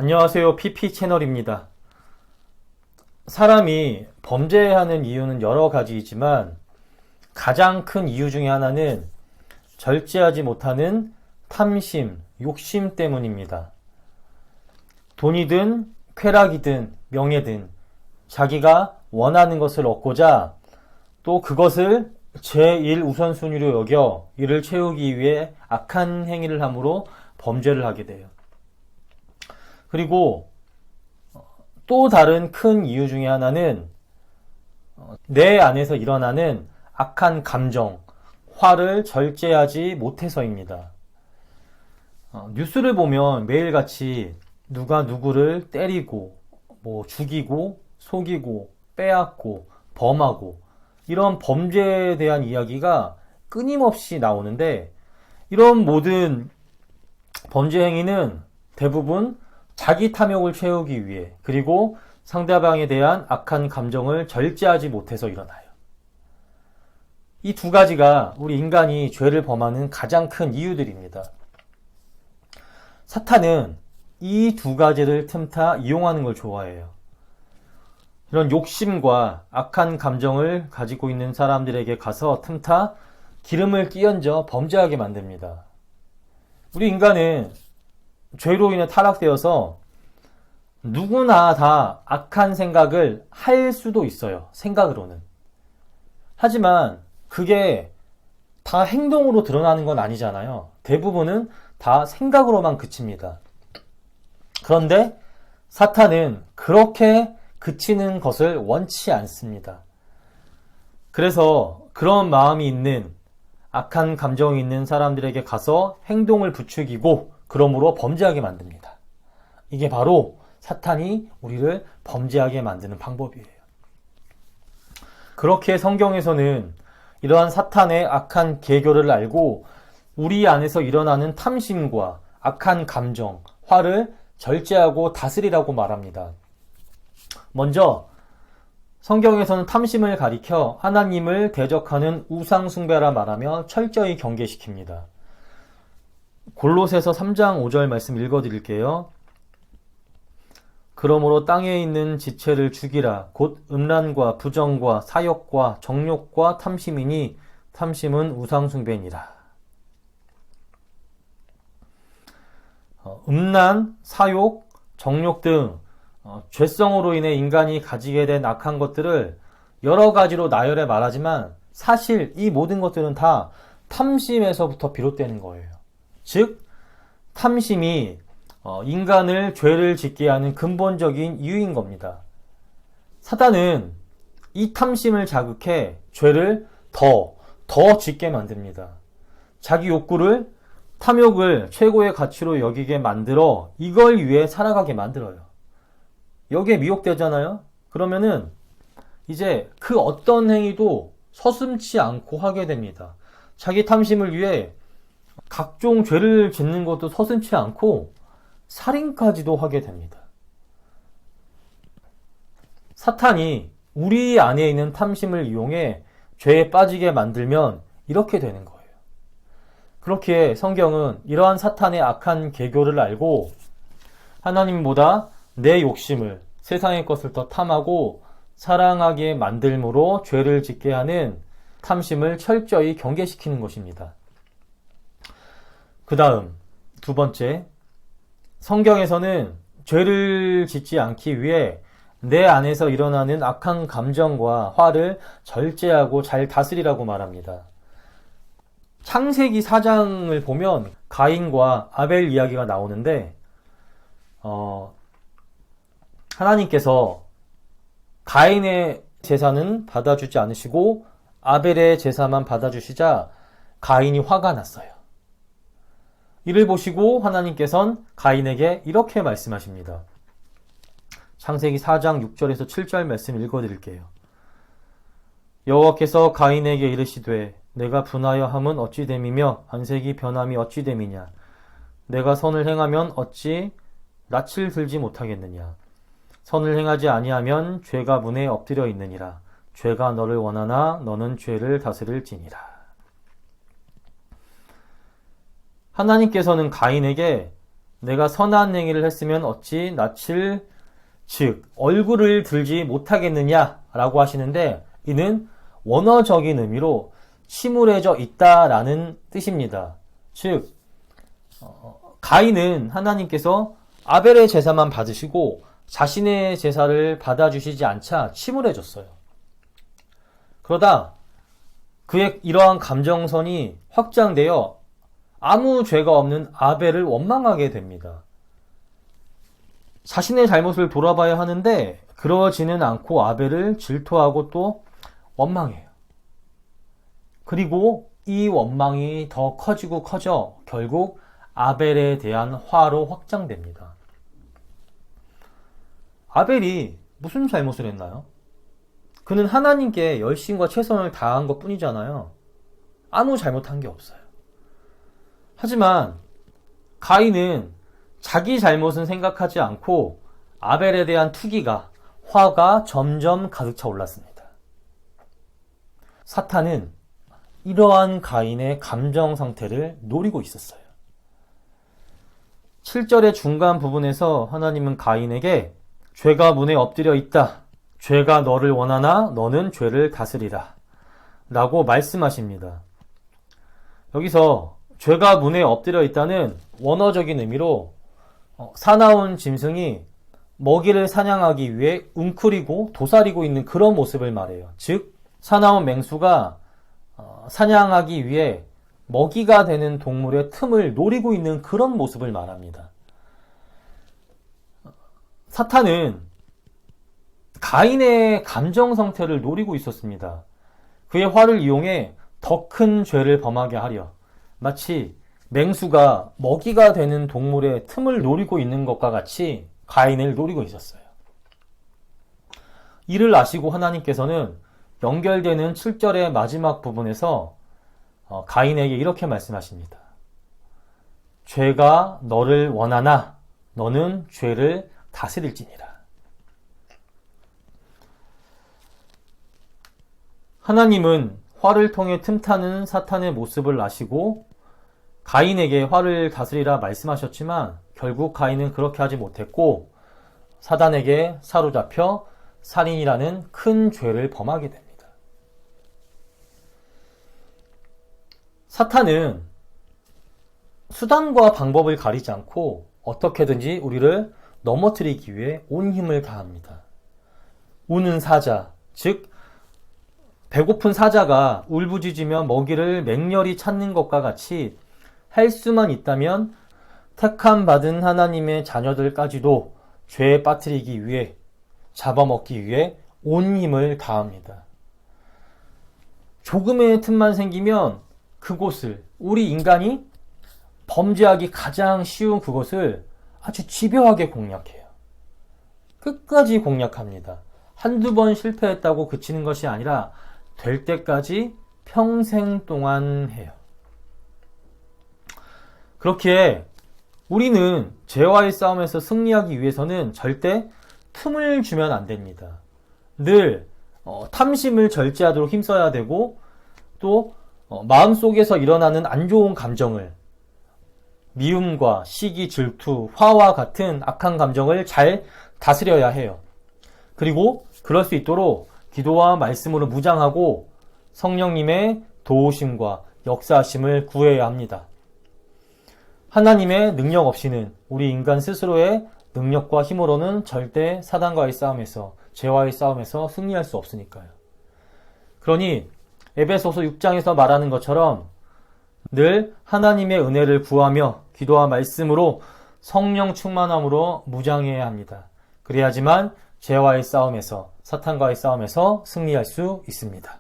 안녕하세요. PP 채널입니다. 사람이 범죄하는 이유는 여러 가지이지만 가장 큰 이유 중에 하나는 절제하지 못하는 탐심, 욕심 때문입니다. 돈이든 쾌락이든 명예든 자기가 원하는 것을 얻고자 또 그것을 제1 우선순위로 여겨 이를 채우기 위해 악한 행위를 함으로 범죄를 하게 돼요. 그리고 또 다른 큰 이유 중에 하나는 내 안에서 일어나는 악한 감정, 화를 절제하지 못해서입니다. 뉴스를 보면 매일같이 누가 누구를 때리고 죽이고 속이고 빼앗고 범하고 이런 범죄에 대한 이야기가 끊임없이 나오는데 이런 모든 범죄 행위는 대부분 자기 탐욕을 채우기 위해 그리고 상대방에 대한 악한 감정을 절제하지 못해서 일어나요. 이 두 가지가 우리 인간이 죄를 범하는 가장 큰 이유들입니다. 사탄은 이 두 가지를 틈타 이용하는 걸 좋아해요. 이런 욕심과 악한 감정을 가지고 있는 사람들에게 가서 틈타 기름을 끼얹어 범죄하게 만듭니다. 우리 인간은 죄로 인해 타락되어서 누구나 다 악한 생각을 할 수도 있어요. 생각으로는. 하지만 그게 다 행동으로 드러나는 건 아니잖아요. 대부분은 다 생각으로만 그칩니다. 그런데 사탄은 그렇게 그치는 것을 원치 않습니다. 그래서 그런 마음이 있는 악한 감정이 있는 사람들에게 가서 행동을 부추기고 그러므로 범죄하게 만듭니다. 이게 바로 사탄이 우리를 범죄하게 만드는 방법이에요. 그렇게 성경에서는 이러한 사탄의 악한 계교를 알고 우리 안에서 일어나는 탐심과 악한 감정, 화를 절제하고 다스리라고 말합니다. 먼저 성경에서는 탐심을 가리켜 하나님을 대적하는 우상숭배라 말하며 철저히 경계시킵니다. 골로새서 3장 5절 말씀 읽어드릴게요. 그러므로 땅에 있는 지체를 죽이라. 곧 음란과 부정과 사욕과 정욕과 탐심이니 탐심은 우상숭배니라. 음란, 사욕, 정욕 등 죄성으로 인해 인간이 가지게 된 악한 것들을 여러 가지로 나열해 말하지만 사실 이 모든 것들은 다 탐심에서부터 비롯되는 거예요. 즉 탐심이 인간을 죄를 짓게 하는 근본적인 이유인 겁니다. 사탄은 이 탐심을 자극해 죄를 더 짓게 만듭니다. 자기 욕구를 탐욕을 최고의 가치로 여기게 만들어 이걸 위해 살아가게 만들어요. 여기에 미혹되잖아요? 그러면은 이제 그 어떤 행위도 서슴지 않고 하게 됩니다. 자기 탐심을 위해 각종 죄를 짓는 것도 서슴지 않고 살인까지도 하게 됩니다. 사탄이 우리 안에 있는 탐심을 이용해 죄에 빠지게 만들면 이렇게 되는 거예요. 그렇기에 성경은 이러한 사탄의 악한 계교를 알고 하나님보다 내 욕심을 세상의 것을 더 탐하고 사랑하게 만들므로 죄를 짓게 하는 탐심을 철저히 경계시키는 것입니다. 그 다음 두 번째, 성경에서는 죄를 짓지 않기 위해 내 안에서 일어나는 악한 감정과 화를 절제하고 잘 다스리라고 말합니다. 창세기 4장을 보면 가인과 아벨 이야기가 나오는데 하나님께서 가인의 제사는 받아주지 않으시고 아벨의 제사만 받아주시자 가인이 화가 났어요. 이를 보시고 하나님께서는 가인에게 이렇게 말씀하십니다. 창세기 4장 6절에서 7절 말씀 읽어드릴게요. 여호와께서 가인에게 이르시되 내가 분하여 함은 어찌 됨이며 안색이 변함이 어찌 됨이냐. 내가 선을 행하면 어찌 낯을 들지 못하겠느냐. 선을 행하지 아니하면 죄가 문에 엎드려 있느니라. 죄가 너를 원하나 너는 죄를 다스릴지니라. 하나님께서는 가인에게 내가 선한 행위를 했으면 어찌 낯을 즉 얼굴을 들지 못하겠느냐라고 하시는데, 이는 원어적인 의미로 침울해져 있다라는 뜻입니다. 즉 가인은 하나님께서 아벨의 제사만 받으시고 자신의 제사를 받아주시지 않자 침울해졌어요. 그러다 그의 이러한 감정선이 확장되어 아무 죄가 없는 아벨을 원망하게 됩니다. 자신의 잘못을 돌아봐야 하는데 그러지는 않고 아벨을 질투하고 또 원망해요. 그리고 이 원망이 더 커지고 커져 결국 아벨에 대한 화로 확장됩니다. 아벨이 무슨 잘못을 했나요? 그는 하나님께 열심과 최선을 다한 것 뿐이잖아요. 아무 잘못한 게 없어요. 하지만 가인은 자기 잘못은 생각하지 않고 아벨에 대한 투기가, 화가 점점 가득 차 올랐습니다. 사탄은 이러한 가인의 감정 상태를 노리고 있었어요. 7절의 중간 부분에서 하나님은 가인에게 죄가 문에 엎드려 있다. 죄가 너를 원하나 너는 죄를 다스리라. 라고 말씀하십니다. 여기서 죄가 문에 엎드려 있다는 원어적인 의미로 사나운 짐승이 먹이를 사냥하기 위해 웅크리고 도사리고 있는 그런 모습을 말해요. 즉 사나운 맹수가 사냥하기 위해 먹이가 되는 동물의 틈을 노리고 있는 그런 모습을 말합니다. 사탄은 가인의 감정 상태를 노리고 있었습니다. 그의 화를 이용해 더 큰 죄를 범하게 하려, 마치 맹수가 먹이가 되는 동물의 틈을 노리고 있는 것과 같이 가인을 노리고 있었어요. 이를 아시고 하나님께서는 연결되는 7절의 마지막 부분에서 가인에게 이렇게 말씀하십니다. 죄가 너를 원하나 너는 죄를 다스릴지니라. 하나님은 화를 통해 틈타는 사탄의 모습을 아시고 가인에게 화를 다스리라 말씀하셨지만 결국 가인은 그렇게 하지 못했고 사단에게 사로잡혀 살인이라는 큰 죄를 범하게 됩니다. 사탄은 수단과 방법을 가리지 않고 어떻게든지 우리를 넘어뜨리기 위해 온 힘을 다합니다. 우는 사자, 즉 배고픈 사자가 울부짖으며 먹이를 맹렬히 찾는 것과 같이 할 수만 있다면 택함 받은 하나님의 자녀들까지도 죄에 빠뜨리기 위해, 잡아먹기 위해 온 힘을 다합니다. 조금의 틈만 생기면 그곳을, 우리 인간이 범죄하기 가장 쉬운 그것을 아주 집요하게 공략해요. 끝까지 공략합니다. 한두 번 실패했다고 그치는 것이 아니라 될 때까지 평생 동안 해요. 그렇기에 우리는 죄와의 싸움에서 승리하기 위해서는 절대 틈을 주면 안 됩니다. 늘 탐심을 절제하도록 힘써야 되고, 또 마음속에서 일어나는 안 좋은 감정을, 미움과 시기, 질투, 화와 같은 악한 감정을 잘 다스려야 해요. 그리고 그럴 수 있도록 기도와 말씀으로 무장하고 성령님의 도우심과 역사하심을 구해야 합니다. 하나님의 능력 없이는, 우리 인간 스스로의 능력과 힘으로는 절대 사단과의 싸움에서, 죄와의 싸움에서 승리할 수 없으니까요. 그러니 에베소서 6장에서 말하는 것처럼 늘 하나님의 은혜를 구하며 기도와 말씀으로 성령 충만함으로 무장해야 합니다. 그래야지만 죄와의 싸움에서, 사탄과의 싸움에서 승리할 수 있습니다.